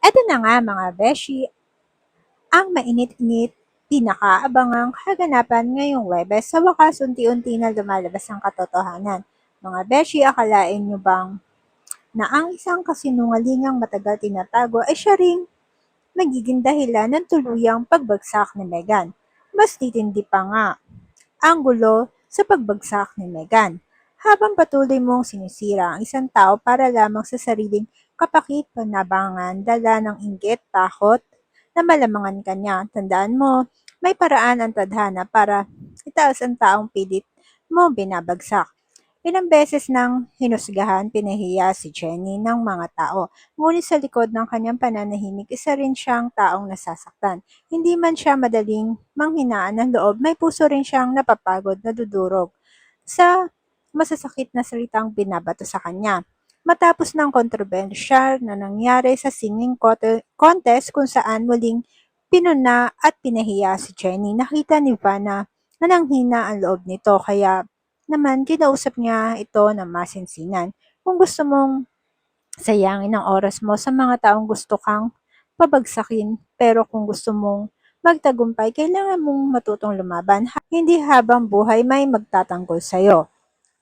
Eto na nga mga beshi, ang mainit-init, pinakaabangang kaganapan ngayong Webes. Sa wakas, unti-unti na lumalabas ang katotohanan. Mga beshi, akalain nyo bang na ang isang kasinungalingang matagal tinatago ay siya ring magiging dahilan ng tuluyang pagbagsak ni Meghan? Mas titindi pa nga ang gulo sa pagbagsak ni Meghan. Habang patuloy mong sinisira ang isang tao para lamang sa sariling kapakit-panabangan, dala ng inggit, takot, na malamangan ka niya. Tandaan mo, may paraan ang tadhana para itaas ang taong pilit mo binabagsak. Ilang beses nang hinusgahan, pinahiya si Jenny ng mga tao. Ngunit sa likod ng kanyang pananahimik, isa rin siyang taong nasasaktan. Hindi man siya madaling manghinaan ng loob, may puso rin siyang napapagod, nadudurog sa masasakit na salitang binabato sa kanya. Matapos ng kontrobersyal na nangyari sa singing contest kung saan muling pinuna at pinahiya si Jenny, nakita ni Vanna na nanghina ang loob nito kaya naman kinausap niya ito ng masinsinan. Kung gusto mong sayangin ang oras mo sa mga taong gusto kang pabagsakin, pero kung gusto mong magtagumpay, kailangan mong matutong lumaban, hindi habang buhay may magtatanggol sa'yo.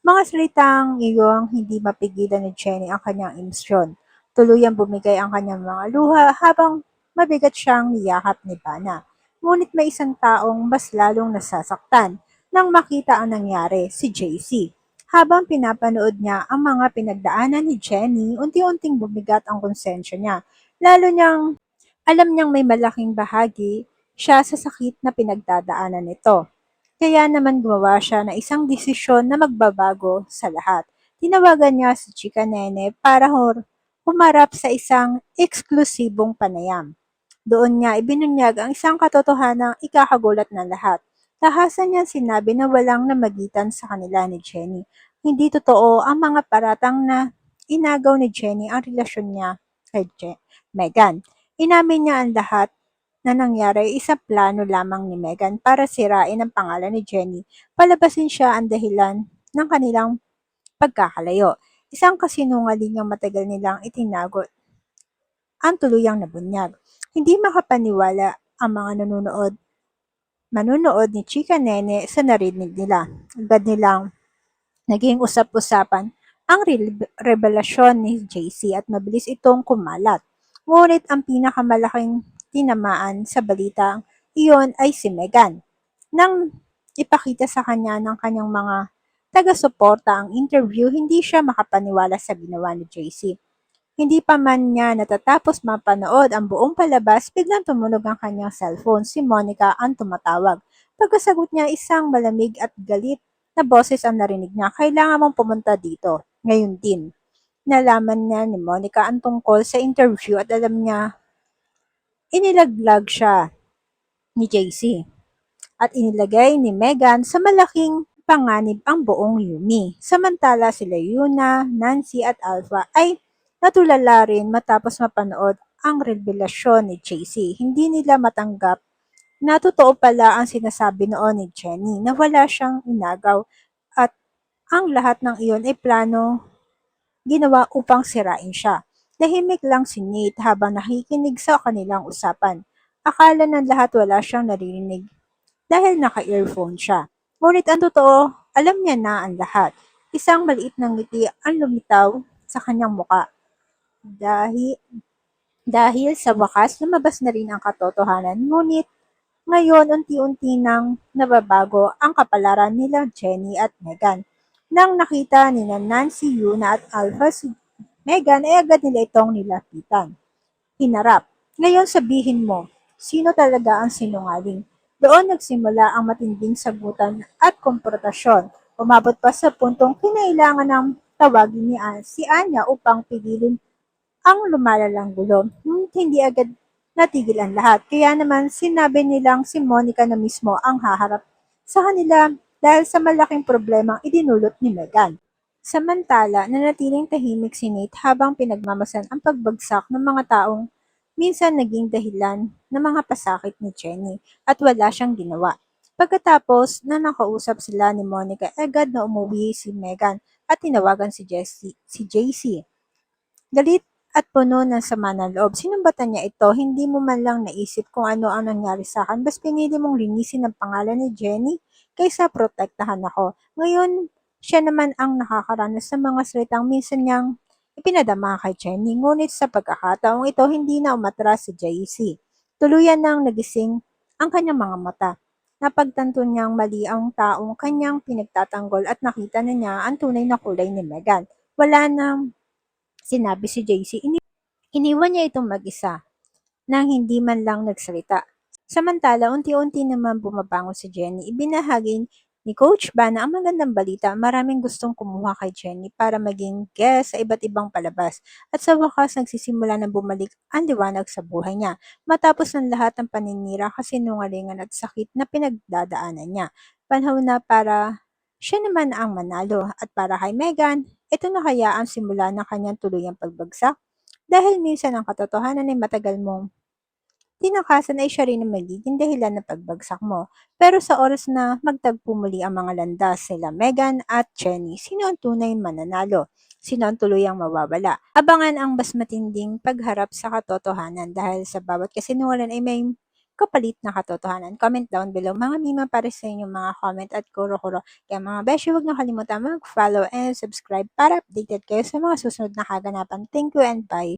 Mga salitang iyong hindi mapigilan ni Jenny ang kanyang emosyon. Tuluyang bumigay ang kanyang mga luha habang mabigat siyang niyakap ni Bana. Ngunit may isang taong mas lalong nasasaktan nang makita ang nangyari, si JC. Habang pinapanood niya ang mga pinagdaanan ni Jenny, unti-unting bumigat ang konsensya niya. Lalo niyang alam niyang may malaking bahagi siya sa sakit na pinagdadaanan nito. Kaya naman gumawa siya ng isang desisyon na magbabago sa lahat. Tinawagan niya si Chika Nene para humarap sa isang eksklusibong panayam. Doon niya ibinunyag ang isang katotohanang ikakagulat ng lahat. Tahasan niya sinabi na walang namagitan sa kanila ni Jenny. Hindi totoo ang mga paratang na inagaw ni Jenny ang relasyon niya kay Meghan. Inamin niya ang lahat na nangyari ay isang plano lamang ni Meghan para sirain ang pangalan ni Jenny, palabasin siya ang dahilan ng kanilang pagkakalayo. Isang kasinungalingang matagal nilang itinago ang tuluyang nabunyag. Hindi makapaniwala ang mga manunood ni Chika Nene sa narinig nila. Agad nilang naging usap-usapan ang revelasyon ni JC at mabilis itong kumalat. Ngunit ang pinakamalaking tinamaan sa balitang iyon ay si Meghan. Nang ipakita sa kanya ng kanyang mga taga-suporta ang interview, hindi siya makapaniwala sa ginawa ni JC. Hindi pa man niya natatapos mapanood ang buong palabas, biglang tumunog ang kanyang cellphone. Si Monica ang tumatawag. Pagkasagot niya, isang malamig at galit na boses ang narinig niya. Kailangan mong pumunta dito. Ngayon din. Nalaman niya ni Monica ang tungkol sa interview at alam niya inilaglag siya ni JC at inilagay ni Meghan sa malaking panganib ang buong Yumi. Samantala sila Yuna, Nancy at Alpha ay natulala rin matapos mapanood ang revelasyon ni JC. Hindi nila matanggap na totoo pala ang sinasabi noon ni Jenny na wala siyang inagaw at ang lahat ng iyon ay plano ginawa upang sirain siya. Tahimik lang si Nate habang nakikinig sa kanilang usapan. Akala ng lahat wala siyang naririnig dahil naka-earphone siya. Ngunit ang totoo, alam niya na ang lahat. Isang maliit na ngiti ang lumitaw sa kanyang muka. Dahil, dahil sa wakas, lumabas na rin ang katotohanan. Ngunit ngayon, unti-unti nang nababago ang kapalaran nila Jenny at Meghan. Nang nakita ni Nancy, Yuna at Alpha si Meghan ay agad nila itong nilapitan. Hinarap. Ngayon sabihin mo, sino talaga ang sinungaling? Doon nagsimula ang matinding sagutan at konfrontasyon. Umabot pa sa puntong kinailangan ng tawagin ni si Anya upang pigilin ang lumalalang gulo. Hindi agad natigil ang lahat. Kaya naman sinabi nilang si Monica na mismo ang haharap sa kanila dahil sa malaking problemang idinulot ni Meghan. Samantala, nanatiling tahimik si Nate habang pinagmamasan ang pagbagsak ng mga taong minsan naging dahilan ng mga pasakit ni Jenny at wala siyang ginawa. Pagkatapos na nakausap sila ni Monica, agad na umuwi si Meghan at tinawagan si JC. Galit at puno ng sama ng loob. Sinumbatan niya ito, hindi mo man lang naisip kung ano ang nangyari sa akin, bas pinili mong linisin ang pangalan ni Jenny kaysa protektahan ako. Ngayon, siya naman ang nakakaranas ng mga salitang minsan niyang ipinadama kay Jenny, ngunit sa pagkakataong ito hindi na umatras si JC. Tuluyan nang nagising ang kanyang mga mata. Napagtanto niyang mali ang taong kanyang pinagtatanggol at nakita na niya ang tunay na kulay ni Megan. Wala nang sinabi si JC. Iniwan niya itong mag-isa nang hindi man lang nagsalita. Samantala, unti-unti naman bumabangon si Jenny. Ibinahagi ni Coach Ban ang magandang balita. Maraming gustong kumuha kay Jenny para maging guest sa iba't ibang palabas. At sa wakas, nagsisimula na bumalik ang liwanag sa buhay niya. Matapos ng lahat ng paninira, kasinungalingan at sakit na pinagdadaanan niya. Panahon na para siya naman ang manalo. At para kay Megan, ito na kaya ang simula ng kanyang tuluyang pagbagsak? Dahil minsan ang katotohanan ay matagal mong tinakasan ay siya rin ang magiging dahilan ng pagbagsak mo. Pero sa oras na magtagpo muli ang mga landas sila Megan at Jenny, sino ang tunay mananalo? Sino ang tuluyang mawawala? Abangan ang mas matinding pagharap sa katotohanan dahil sa bawat kasinungalingan ay may kapalit na katotohanan. Comment down below mga mima para sa inyong mga comment at kuro-kuro. Kaya mga beshi, huwag na kalimutan mag-follow and subscribe para updated kayo sa mga susunod na kaganapan. Thank you and bye!